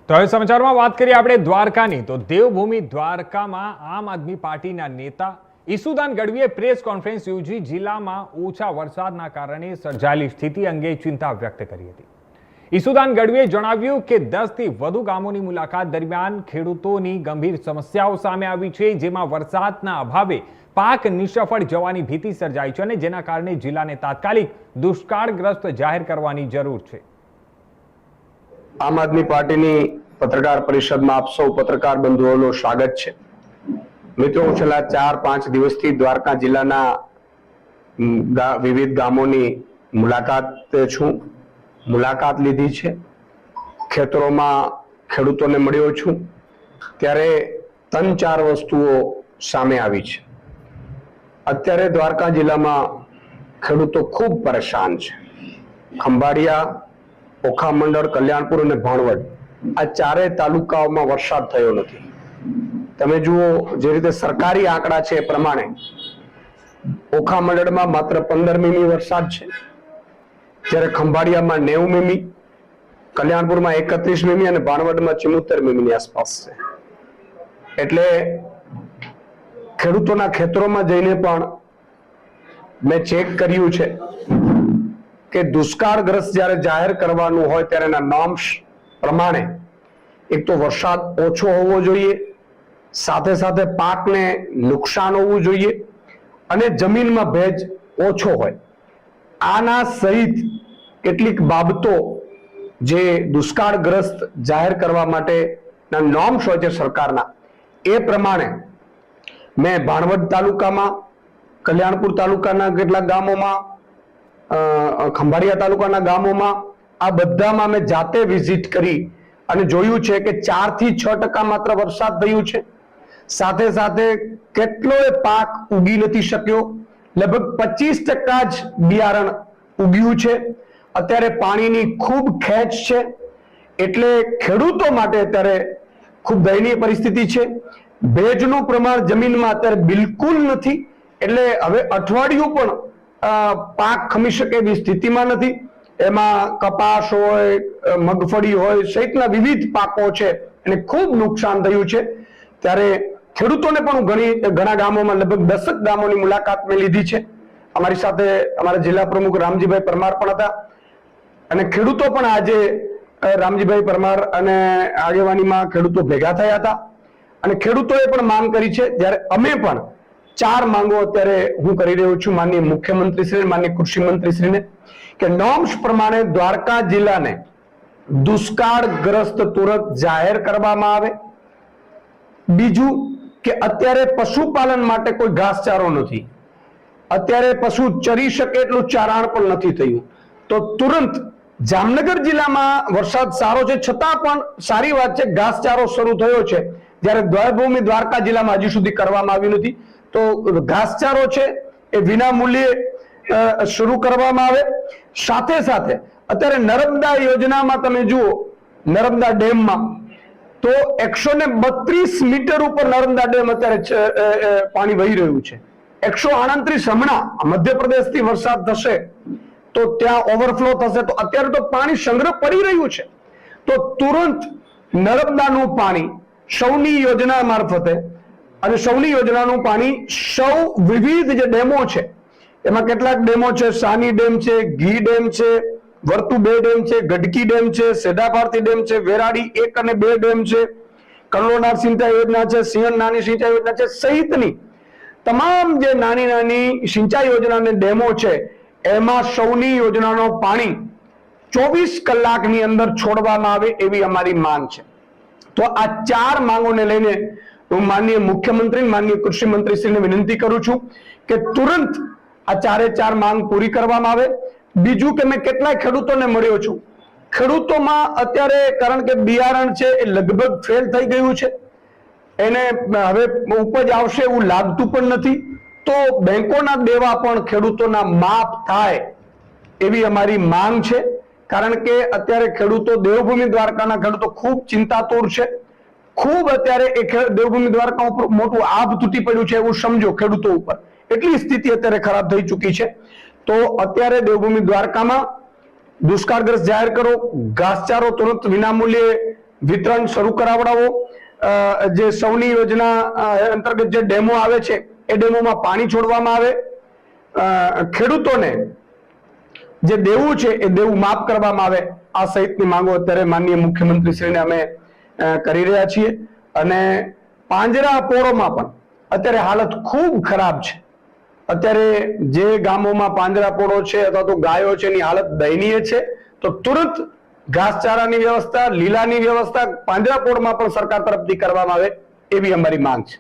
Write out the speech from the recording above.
તો હવે સમાચારમાં વાત કરીએ આપણે દ્વારકાની. તો દેવભૂમિ દ્વારકામાં આમ આદમી પાર્ટીના નેતા ઈસુદાન ગઢવીએ પ્રેસ કોન્ફરન્સ યોજી જિલ્લામાં ઓછા વરસાદના કારણે સર્જાયેલી સ્થિતિ અંગે ચિંતા વ્યક્ત કરી હતી. ઈસુદાન ગઢવીએ જણાવ્યું કે 10 થી વધુ ગામોની મુલાકાત દરમિયાન ખેડૂતોની ગંભીર સમસ્યાઓ સામે આવી છે, જેમાં વરસાદના અભાવે પાક નિષ્ફળ જવાની ભીતિ સર્જાઈ છે અને જેના કારણે જિલ્લાને તાત્કાલિક દુષ્કાળગ્રસ્ત જાહેર કરવાની જરૂર છે. આમ આદમી પાર્ટીની પત્રકાર પરિષદમાં આપ સૌ પત્રકાર બંધુઓનું સ્વાગત છે. મિત્રો, હું છેલ્લા 4-5 દિવસથી દ્વારકા જિલ્લાના વિવિધ ગામોની મુલાકાતે છું. મુલાકાત લીધી છે, ખેતરોમાં ખેડૂતોને મળ્યો છું. ત્યારે 3-4 વસ્તુઓ સામે આવી છે. અત્યારે દ્વારકા જિલ્લામાં ખેડૂતો ખૂબ પરેશાન છે. ખંભાળિયા, ઓખા મંડળ, કલ્યાણપુર અને ભાણવડ, આ 4 તાલુકાઓમાં વરસાદ થયો નથી. તમે જુઓ, જે રીતે સરકારી આંકડા છે એ પ્રમાણે ઓખા મંડળમાં માત્ર 15 મીમી વરસાદ છે, જ્યારે ખંભાળિયામાં 90 મીમી, કલ્યાણપુરમાં 31 મીમી અને ભાણવડમાં 74 મીમીની આસપાસ છે. એટલે ખેડૂતોના ખેતરોમાં જઈને પણ મેં ચેક કર્યું છે કે દુષ્કાળગ્રસ્ત જ્યારે જાહેર કરવાનું હોય ત્યારે એના નોર્મ્સ પ્રમાણે એક તો વરસાદ ઓછો હોવો જોઈએ, સાથે સાથે પાકને નુકસાન હોવું જોઈએ અને જમીનમાં ભેજ ઓછો હોય. આના સહિત કેટલીક બાબતો જે દુષ્કાળગ્રસ્ત જાહેર કરવા માટેના નોર્મ્સ હોય છે સરકારના, એ પ્રમાણે મેં ભાણવડ તાલુકામાં, કલ્યાણપુર તાલુકાના કેટલાક ગામોમાં, ખંભાળિયા તાલુકાના ગામોમાં, આ બધામાં મેં જાતે વિઝિટ કરી અને જોયું છે કે 4 થી 6% માત્ર વરસાદ થયું છે. સાથે સાથે કેટલોય પાક ઉગી નથી શક્યો. લગભગ 25% જ બિયારણ ઉગ્યું છે. અત્યારે પાણીની ખૂબ ખેંચ છે, એટલે ખેડૂતો માટે અત્યારે ખૂબ દયનીય પરિસ્થિતિ છે. ભેજનું પ્રમાણ જમીનમાં અત્યારે બિલકુલ નથી, એટલે હવે અઠવાડિયું પણ પાક ખમી શકે એવી સ્થિતિમાં નથી. એમાં કપાસ હોય, મગફળી હોય સહિતના વિવિધ પાકો છે અને ખૂબ નુકસાન થયું છે. ત્યારે ખેડૂતોને પણ ઘણા ગામોમાં, લગભગ 10 ગામોની મુલાકાત મેં લીધી છે. અમારી સાથે અમારા જિલ્લા પ્રમુખ રામજીભાઈ પરમાર પણ હતા અને ખેડૂતો પણ આજે રામજીભાઈ પરમાર અને આગેવાનીમાં ખેડૂતો ભેગા થયા હતા અને ખેડૂતોએ પણ માંગ કરી છે. જ્યારે અમે પણ 4 માંગો અત્યારે હું કરી રહ્યો છું માનનીય મુખ્યમંત્રીશ્રી, માનનીય કૃષિ મંત્રીશ્રીને, કે નોર્મ્સ પ્રમાણે દ્વારકા જિલ્લાને દુષ્કાળગ્રસ્ત તુરંત જાહેર કરવામાં આવે. બીજું કે અત્યારે પશુપાલન માટે કોઈ ઘાસચારો નથી, અત્યારે પશુ ચરી શકે એટલું ચારાણ પણ નથી થયું, તો તુરંત જામનગર જિલ્લામાં વરસાદ સારો છે છતાં પણ સારી વાત છે, ઘાસચારો શરૂ થયો છે, જ્યારે દેવભૂમિ દ્વારકા જિલ્લામાં હજી સુધી કરવામાં આવ્યું નથી. તો ઘાસચારો છે એ વિના મૂલ્યે શરૂ કરવામાં આવે. સાથે સાથે અત્યારે નર્મદા યોજનામાં તમે જુઓ, નર્મદા ડેમમાં તો 132 મીટર ઉપર નર્મદા ડેમ અત્યારે પાણી વહી રહ્યું છે. 138 હમણાં મધ્યપ્રદેશથી વરસાદ થશે તો ત્યાં ઓવરફ્લો થશે, તો અત્યારે તો પાણી સંગ્રહ પડી રહ્યું છે. તો તુરંત નર્મદાનું પાણી સૌની યોજના મારફતે, અને સૌની યોજનાનું પાણી સૌ વિવિધ જે ડેમો છે એમાં કેટલાક ડેમો છે, સાની ડેમ છે, ઘી ડેમ છે, વર્તુ 2 ડેમ છે, ગઢકી ડેમ છે, સેડાભારતી ડેમ છે, વેરાડી 1 અને 2 ડેમ છે, કલોનાર સિંચાઈ યોજના છે, સિંહણ નાની સિંચાઈ યોજના છે, સહિતની તમામ જે નાની નાની સિંચાઈ યોજનાની ડેમો છે એમાં સૌની યોજનાનો પાણી 24 કલાકની અંદર છોડવામાં આવે એવી અમારી માંગ છે. તો આ 4 માંગોને લઈને હું માનનીય મુખ્યમંત્રી, માનનીય કૃષિ મંત્રીશ્રીને વિનંતી કરું છું કે તુરંત આ 4 માંગ પૂરી કરવામાં આવે. બીજું કે મેં કેટલાય ખેડૂતોને મળ્યો છું. ખેડૂતોમાં અત્યારે, કારણ કે બિયારણ છે એ લગભગ ફેલ થઈ ગયું છે, એને હવે ઉપજ આવશે એવું લાગતું પણ નથી, તો બેંકોના દેવા પણ ખેડૂતોના માફ થાય એવી અમારી માંગ છે. કારણ કે અત્યારે ખેડૂતો, દેવભૂમિ દ્વારકાના ખેડૂતો ખૂબ ચિંતાતુર છે. ખૂબ અત્યારે એ દેવભૂમિ દ્વારકા ઉપર મોટું આભ તૂટી પડ્યું છે એવું સમજો ખેડૂતો ઉપર, એટલી સ્થિતિ અત્યારે ખરાબ થઈ ચૂકી છે. તો અત્યારે દેવભૂમિ દ્વારકામાં દુષ્કાળગ્રસ્ત જાહેર કરો, ઘાસચારો તુરંત વિનામૂલ્યે વિતરણ શરૂ કરાવડાવો, જે સૌની યોજના અંતર્ગત જે ડેમો આવે છે એ ડેમોમાં પાણી છોડવામાં આવે, ખેડૂતોને જે દેવું છે એ દેવું માફ કરવામાં આવે, આ સહિતની માંગો અત્યારે માનનીય મુખ્યમંત્રીશ્રીને અમે કરી રહ્યા છીએ. અને પાંજરાપોળોમાં પણ અત્યારે હાલત ખૂબ ખરાબ છે. અત્યારે જે ગામોમાં પાંજરાપોળો છે અથવા તો ગાયો છે એની હાલત દયનીય છે. તો તુરંત ઘાસચારાની વ્યવસ્થા, લીલાની વ્યવસ્થા પાંજરાપોળમાં પણ સરકાર તરફથી કરવામાં આવે એવી અમારી માંગ છે.